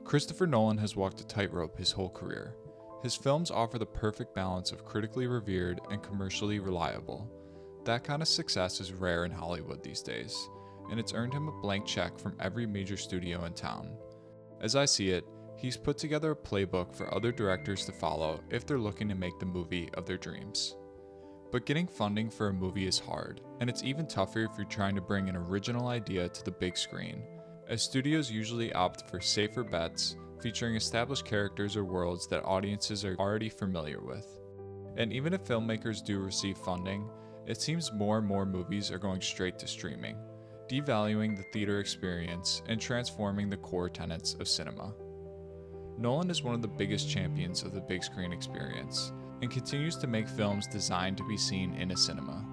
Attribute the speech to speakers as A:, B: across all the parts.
A: Christopher Nolan has walked a tightrope his whole career. His films offer the perfect balance of critically revered and commercially reliable. That kind of success is rare in Hollywood these days, and it's earned him a blank check from every major studio in town. As I see it, he's put together a playbook for other directors to follow if they're looking to make the movie of their dreams. But getting funding for a movie is hard, and it's even tougher if you're trying to bring an original idea to the big screen, as studios usually opt for safer bets featuring established characters or worlds that audiences are already familiar with. And even if filmmakers do receive funding, it seems more and more movies are going straight to streaming, devaluing the theater experience and transforming the core tenets of cinema. Nolan is one of the biggest champions of the big screen experience, and continues to make films designed to be seen in a cinema.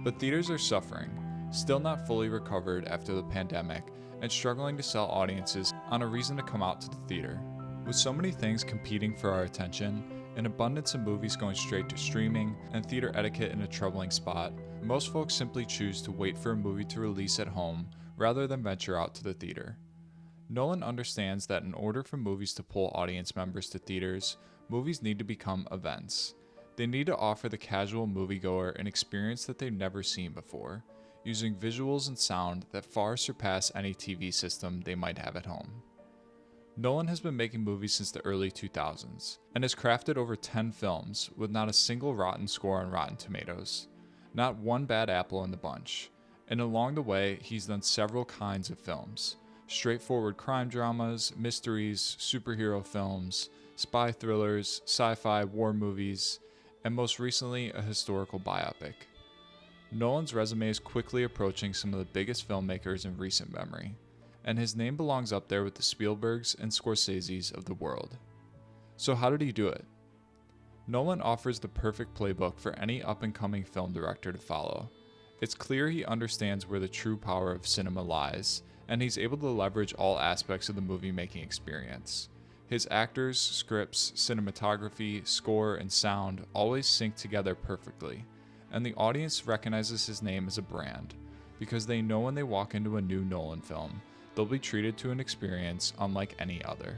A: But theaters are suffering, still not fully recovered after the pandemic, and struggling to sell audiences on a reason to come out to the theater. With so many things competing for our attention, an abundance of movies going straight to streaming, and theater etiquette in a troubling spot, most folks simply choose to wait for a movie to release at home rather than venture out to the theater. Nolan understands that in order for movies to pull audience members to theaters, movies need to become events. They need to offer the casual moviegoer an experience that they've never seen before, using visuals and sound that far surpass any TV system they might have at home. Nolan has been making movies since the early 2000s, and has crafted over 10 films with not a single rotten score on Rotten Tomatoes, not one bad apple in the bunch, and along the way he's done several kinds of films: straightforward crime dramas, mysteries, superhero films, spy thrillers, sci-fi, war movies, and most recently a historical biopic. Nolan's resume is quickly approaching some of the biggest filmmakers in recent memory, and his name belongs up there with the Spielbergs and Scorseses of the world. So how did he do it? Nolan offers the perfect playbook for any up-and-coming film director to follow. It's clear he understands where the true power of cinema lies, and he's able to leverage all aspects of the movie-making experience. His actors, scripts, cinematography, score, and sound always sync together perfectly, and the audience recognizes his name as a brand, because they know when they walk into a new Nolan film, they'll be treated to an experience unlike any other.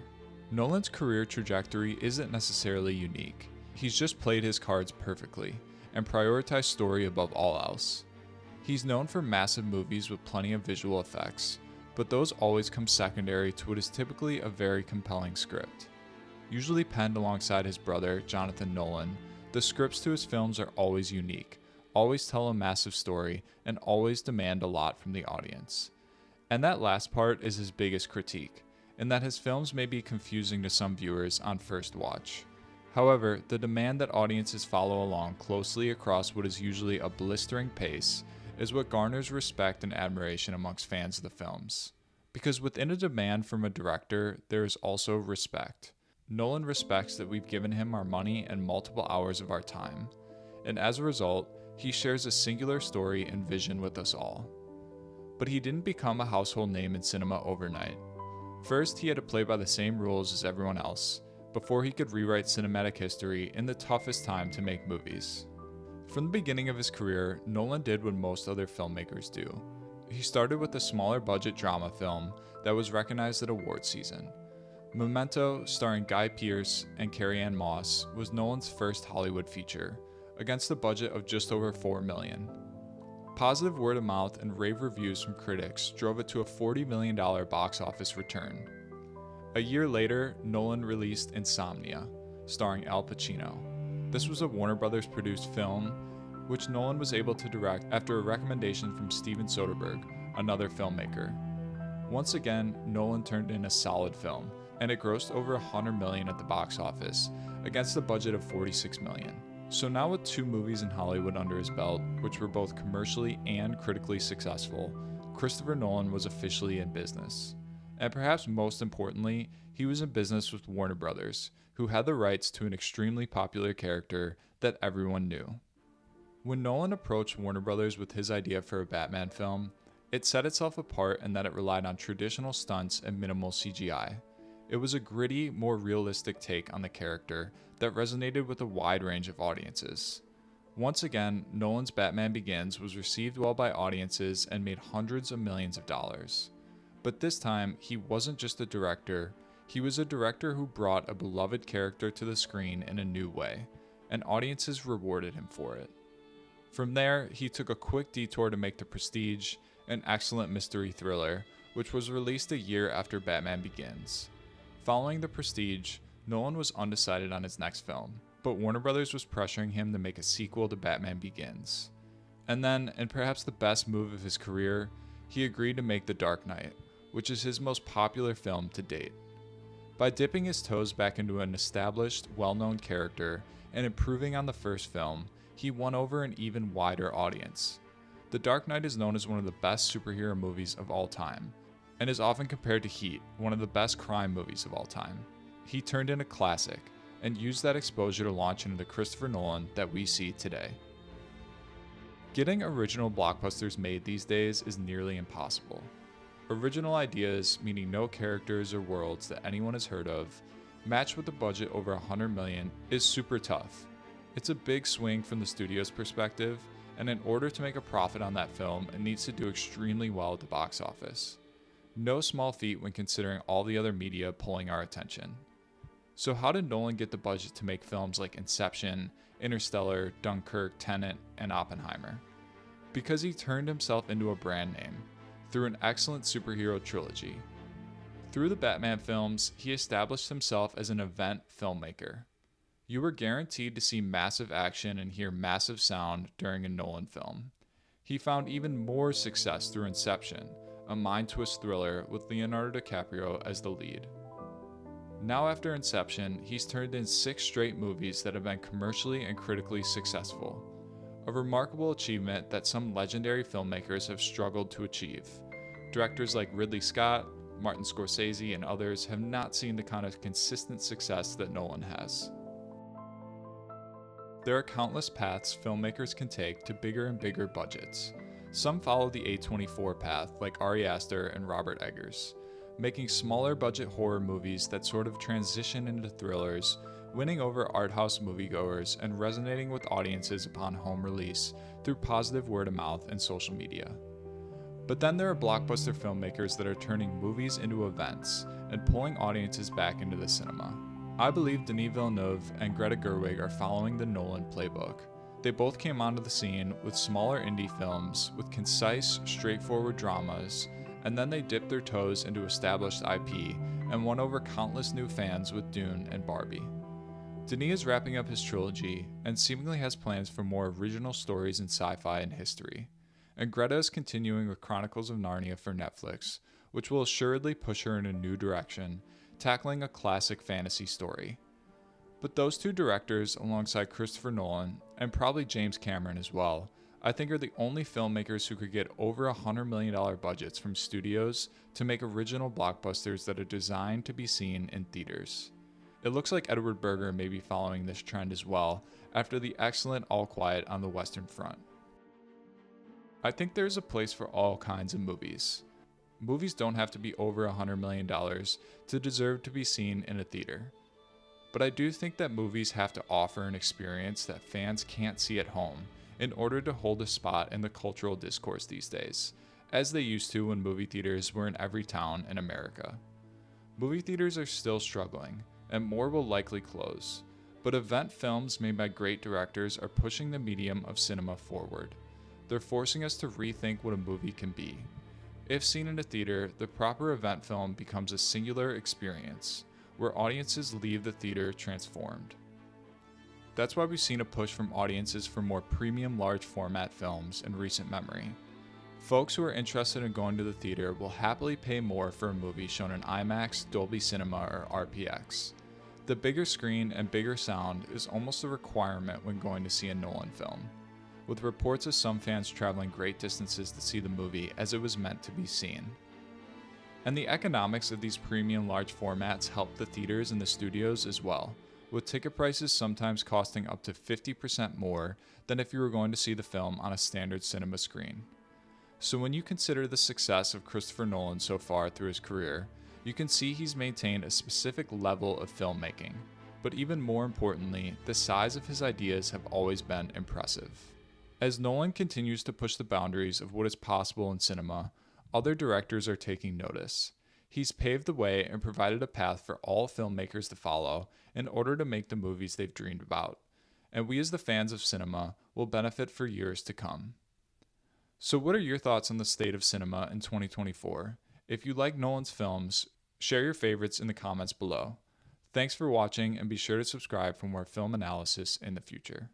A: Nolan's career trajectory isn't necessarily unique. He's just played his cards perfectly, and prioritized story above all else. He's known for massive movies with plenty of visual effects, but those always come secondary to what is typically a very compelling script. Usually penned alongside his brother, Jonathan Nolan, the scripts to his films are always unique, always tell a massive story, and always demand a lot from the audience. And that last part is his biggest critique, in that his films may be confusing to some viewers on first watch. However, the demand that audiences follow along closely across what is usually a blistering pace is what garners respect and admiration amongst fans of the films. Because within a demand from a director, there is also respect. Nolan respects that we've given him our money and multiple hours of our time, and as a result, he shares a singular story and vision with us all. But he didn't become a household name in cinema overnight. First, he had to play by the same rules as everyone else, before he could rewrite cinematic history in the toughest time to make movies. From the beginning of his career, Nolan did what most other filmmakers do. He started with a smaller budget drama film that was recognized at award season. Memento, starring Guy Pearce and Carrie-Anne Moss, was Nolan's first Hollywood feature, against a budget of just over $4 million. Positive word of mouth and rave reviews from critics drove it to a $40 million box office return. A year later, Nolan released Insomnia, starring Al Pacino. This was a Warner Brothers produced film, which Nolan was able to direct after a recommendation from Steven Soderbergh, another filmmaker. Once again, Nolan turned in a solid film, and it grossed over $100 million at the box office, against a budget of $46 million. So now with 2 movies in Hollywood under his belt, which were both commercially and critically successful, Christopher Nolan was officially in business. And perhaps most importantly, he was in business with Warner Brothers, who had the rights to an extremely popular character that everyone knew. When Nolan approached Warner Brothers with his idea for a Batman film, it set itself apart in that it relied on traditional stunts and minimal CGI. It was a gritty, more realistic take on the character that resonated with a wide range of audiences. Once again, Nolan's Batman Begins was received well by audiences and made hundreds of millions of dollars. But this time, he wasn't just a director, He was a director who brought a beloved character to the screen in a new way, and audiences rewarded him for it. From there, he took a quick detour to make The Prestige, an excellent mystery thriller, which was released a year after Batman Begins. Following The Prestige, Nolan was undecided on his next film, but Warner Bros. Was pressuring him to make a sequel to Batman Begins. And then, in perhaps the best move of his career, he agreed to make The Dark Knight, which is his most popular film to date. By dipping his toes back into an established, well-known character and improving on the first film, he won over an even wider audience. The Dark Knight is known as one of the best superhero movies of all time, and is often compared to Heat, one of the best crime movies of all time. He turned in a classic, and used that exposure to launch into the Christopher Nolan that we see today. Getting original blockbusters made these days is nearly impossible. Original ideas, meaning no characters or worlds that anyone has heard of, matched with a budget over $100 million, is super tough. It's a big swing from the studio's perspective, and in order to make a profit on that film, it needs to do extremely well at the box office. No small feat when considering all the other media pulling our attention. So how did Nolan get the budget to make films like Inception, Interstellar, Dunkirk, Tenet, and Oppenheimer? Because he turned himself into a brand name, through an excellent superhero trilogy. Through the Batman films, he established himself as an event filmmaker. You were guaranteed to see massive action and hear massive sound during a Nolan film. He found even more success through Inception, a mind twist thriller with Leonardo DiCaprio as the lead. Now after Inception, he's turned in 6 straight movies that have been commercially and critically successful. A remarkable achievement that some legendary filmmakers have struggled to achieve. Directors like Ridley Scott, Martin Scorsese, and others have not seen the kind of consistent success that Nolan has. There are countless paths filmmakers can take to bigger and bigger budgets. Some follow the A24 path like Ari Aster and Robert Eggers, making smaller budget horror movies that sort of transition into thrillers, winning over art house moviegoers and resonating with audiences upon home release through positive word of mouth and social media. But then there are blockbuster filmmakers that are turning movies into events and pulling audiences back into the cinema. I believe Denis Villeneuve and Greta Gerwig are following the Nolan playbook. They both came onto the scene with smaller indie films with concise, straightforward dramas, and then they dipped their toes into established IP and won over countless new fans with Dune and Barbie. Denis is wrapping up his trilogy and seemingly has plans for more original stories in sci-fi and history. And Greta is continuing with Chronicles of Narnia for Netflix, which will assuredly push her in a new direction, tackling a classic fantasy story. But those two directors, alongside Christopher Nolan, and probably James Cameron as well, I think are the only filmmakers who could get over $100 million budgets from studios to make original blockbusters that are designed to be seen in theaters. It looks like Edward Berger may be following this trend as well, after the excellent All Quiet on the Western Front. I think there's a place for all kinds of movies. Movies don't have to be over $100 million to deserve to be seen in a theater. But I do think that movies have to offer an experience that fans can't see at home in order to hold a spot in the cultural discourse these days, as they used to when movie theaters were in every town in America. Movie theaters are still struggling, and more will likely close, but event films made by great directors are pushing the medium of cinema forward. They're forcing us to rethink what a movie can be. If seen in a theater, the proper event film becomes a singular experience, where audiences leave the theater transformed. That's why we've seen a push from audiences for more premium large format films in recent memory. Folks who are interested in going to the theater will happily pay more for a movie shown in IMAX, Dolby Cinema, or RPX. The bigger screen and bigger sound is almost a requirement when going to see a Nolan film, with reports of some fans traveling great distances to see the movie as it was meant to be seen. And the economics of these premium large formats help the theaters and the studios as well, with ticket prices sometimes costing up to 50% more than if you were going to see the film on a standard cinema screen. So when you consider the success of Christopher Nolan so far through his career, you can see he's maintained a specific level of filmmaking, but even more importantly, the size of his ideas have always been impressive. As Nolan continues to push the boundaries of what is possible in cinema, other directors are taking notice. He's paved the way and provided a path for all filmmakers to follow in order to make the movies they've dreamed about. And we, as the fans of cinema, will benefit for years to come. So, what are your thoughts on the state of cinema in 2024? If you like Nolan's films, share your favorites in the comments below. Thanks for watching, and be sure to subscribe for more film analysis in the future.